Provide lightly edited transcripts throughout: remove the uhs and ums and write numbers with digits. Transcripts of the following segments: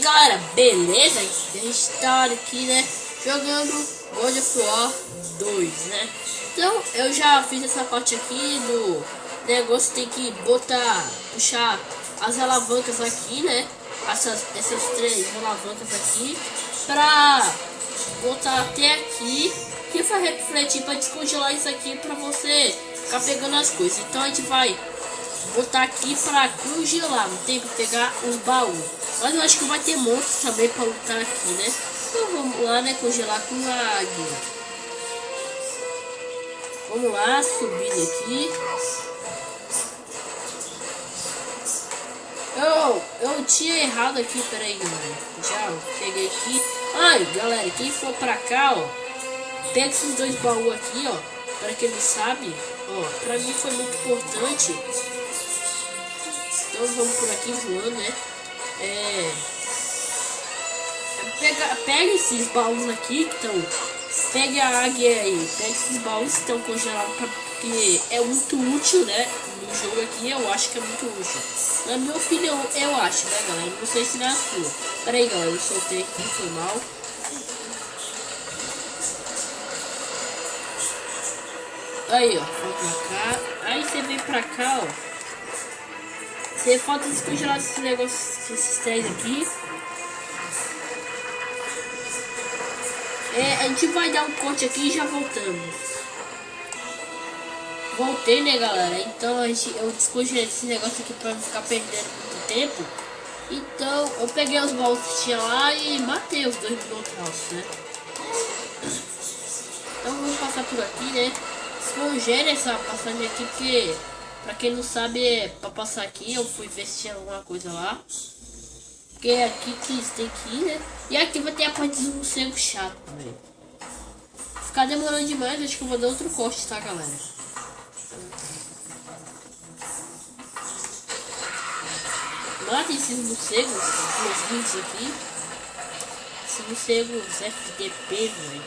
Galera, beleza? A gente tá aqui, né, jogando God of War 2, né? Então, eu já fiz essa parte aqui do negócio, tem que puxar as alavancas aqui, né? Essas três alavancas aqui, pra botar até aqui, que vai refletir pra descongelar isso aqui, pra você ficar pegando as coisas. Então a gente vai botar aqui pra congelar, não tem que pegar os baús. Mas eu acho que vai ter monstros também pra lutar aqui, né? Então vamos lá, né? Congelar com a águia. Vamos lá, subindo aqui. Eu tinha errado aqui, peraí, galera. Já peguei aqui. Ai, galera, quem for pra cá, ó, pega esses dois baús aqui, ó. Para quem não sabe, ó, pra mim foi muito importante. Então vamos por aqui voando, né? Pega esses baús aqui que estão. Pegue a águia aí, pega esses baús que estão congelados, porque é muito útil, né? No jogo aqui eu acho que é muito útil. Na minha opinião, eu acho, né, galera? Não sei se na sua. Pera aí, galera, eu soltei aqui, foi mal. Aí, ó, foi pra cá. Aí você vem pra cá, ó. Você falta descongelar esses negócios, esses três aqui. A gente vai dar um corte aqui e já voltamos. Voltei, né, galera? Então eu descongelei esse negócio aqui pra não ficar perdendo muito tempo. Então eu peguei os baús que tinha lá e matei os dois minotauros, né? Então vamos passar por aqui, né? Descongele essa passagem aqui, porque pra quem não sabe, pra passar aqui eu fui ver se tinha alguma coisa lá. Porque é aqui que tem que ir, né? E aqui vai ter a parte do morcego chato também. Ficar demorando demais, acho que eu vou dar outro corte, tá, galera? Mata esses morcegos, esses aqui. Esses morcegos FDP, velho.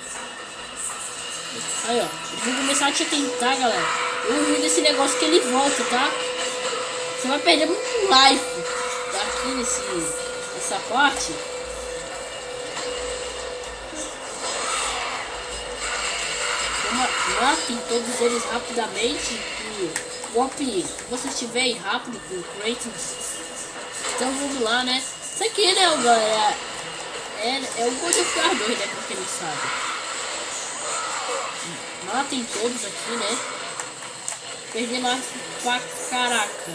Aí, ó. Eles vão começar a te tentar, galera. Eu vi desse negócio que ele volta, tá? Você vai perder muito life aqui nessa parte. Matem todos eles rapidamente. O golpe que você estiver rápido com o Kratos. Então vamos lá, né? Isso aqui, né, galera? É o God of War 2, né? Pra quem não sabe. Matem todos aqui, né? Perder lá pra caraca.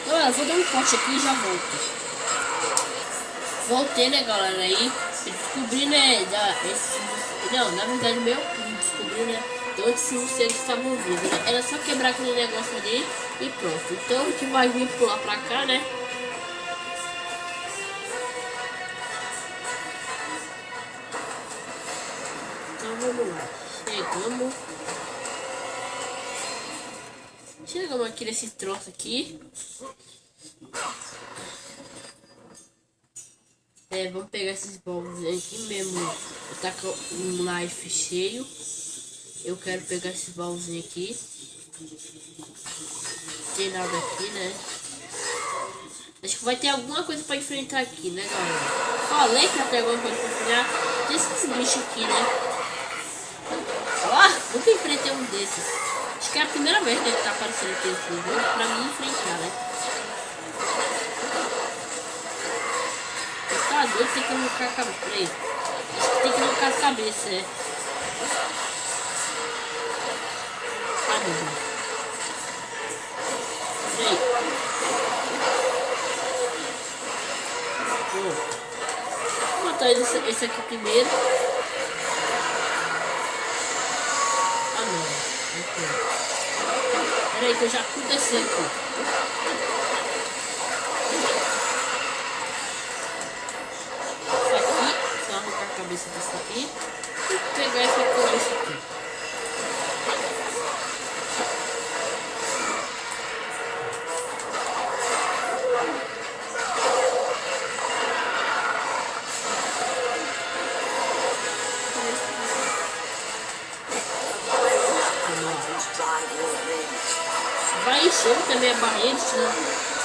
Galera, vou dar um corte aqui e já volto. Voltei, né, galera? Aí eu descobri, né? Não, na verdade, meu descobri, né? De onde esses morcegos estavam vivos, né? Era só quebrar aquele negócio ali e pronto. Então a gente vai vir pular pra cá, né? Então vamos lá. Chegamos aqui nesse troço aqui. Vamos pegar esses baús aqui mesmo. Eu tá com um life cheio. Eu quero pegar esses baús aqui. Não tem nada aqui, né? Acho que vai ter alguma coisa pra enfrentar aqui, né, galera? Falei que ia ter alguma coisa pra enfrentar. Tem esses bichos aqui, né? Ó, nunca enfrentei um desses. Acho que é a primeira vez que ele tá aparecendo aqui nesse jogo pra mim enfrentar, né? Tá doido, tem que arrancar a cabeça. Acho que tem que arrancar a cabeça, é. Ai, meu Deus. Peraí. Vou matar esse aqui primeiro. Ah, não. Peraí que eu já fui descer aqui. Cabeça dessa aqui e pegar essa cabeça aqui. Vai encher também a barreira, esse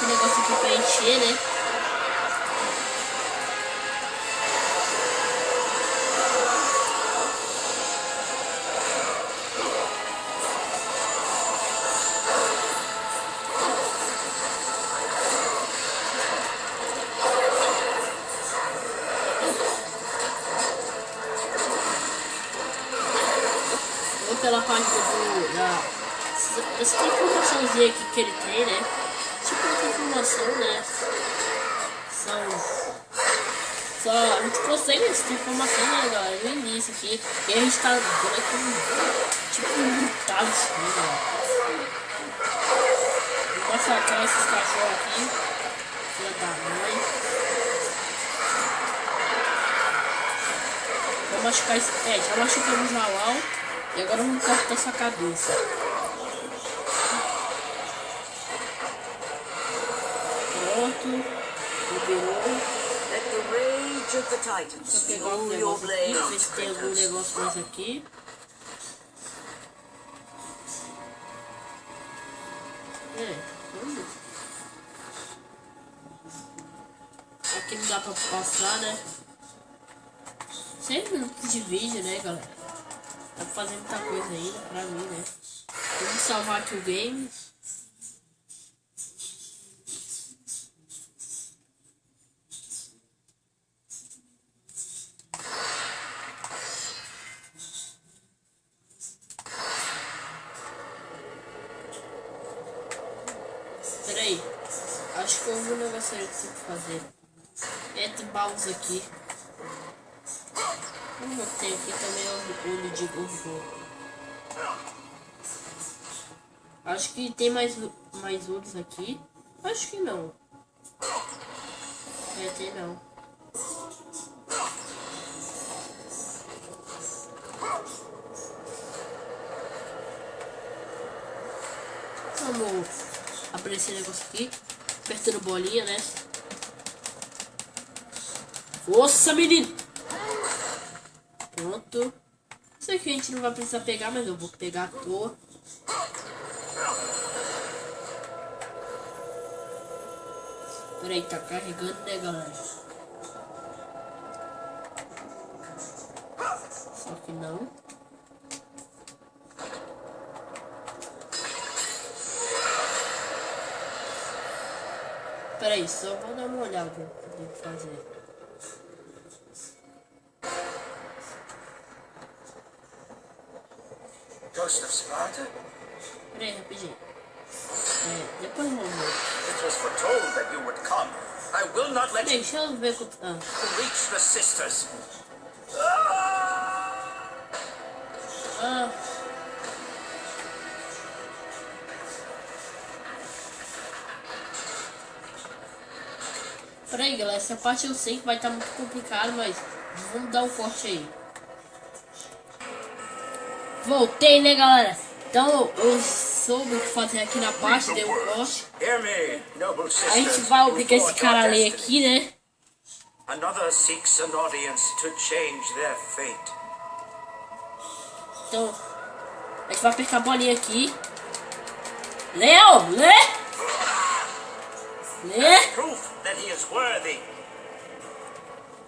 negócio aqui pra encher, né? Pela página essa informaçãozinha aqui que ele tem, né? Tipo essa informação, né? Só a gente consegue essa informação, né, galera? No início aqui. E a gente tá dando aqui tipo limitado isso aqui, galera. Vou massacrar esses cachorros aqui. Filha da mãe. Vou machucar esse. Já machucamos o Lau. E agora vamos cortar essa cabeça. Pronto. Liberou. Vou pegar um negócio aqui, ver se tem algum negócio mais aqui. Aqui não dá pra passar, né? 6 minutos de vídeo, né, galera? Dá pra fazer muita coisa ainda pra mim, né? Vamos salvar aqui o game. Pera aí. Acho que eu vi um negócio aí que tem que fazer. Entre baús aqui. Eu tenho aqui também o olho de gordo. Acho que tem mais olhos aqui. Acho que não. Tem não. Vamos abrir esse negócio aqui. Apertando bolinha, né? Força, menino! Pronto. Isso aqui a gente não vai precisar pegar, mas eu vou pegar à toa. Peraí, tá carregando, né, galera? Só que não. Peraí, só vou dar uma olhada no que eu tenho que fazer. Ghost of Sparta? Peraí, rapidinho. Depois vamos ver. It was foretold that you would come. I will not let you Deixa eu ver o reach the sisters. Peraí, galera, essa parte eu sei que vai estar muito complicado, mas vamos dar um corte aí. Voltei, né, galera? Então eu soube o que fazer aqui na parte, dei um corte. A gente vai obrigar esse cara a ler aqui, né? Another seeks an audience to change their fate. Então, a gente vai apertar a bolinha aqui. Leo, lê! Lê! Proof that he is worthy.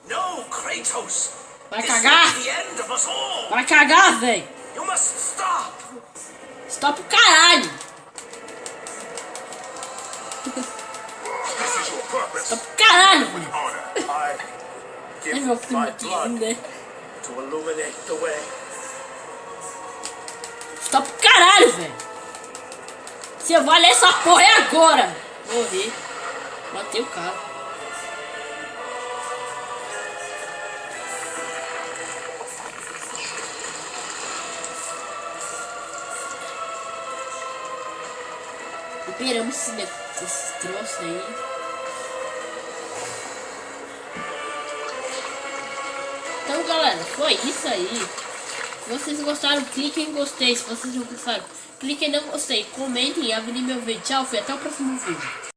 No, Kratos. Vai cagar! This is the end of us all. Vai cagar, velho! You must stop. Stop o caralho! This is your purpose. Stop o caralho, velho! Honor. I É give meu primo my aqui, blood né? to illuminate the way. Stop o caralho, velho! Você vai ler essa porra é agora! Morri. Matei o cara. Liberamos esse troço aí. Então, galera, foi isso aí. Se vocês gostaram, cliquem em gostei. Se vocês não gostaram, cliquem em não gostei. Comentem e avaliem meu vídeo. Tchau, fui até o próximo vídeo.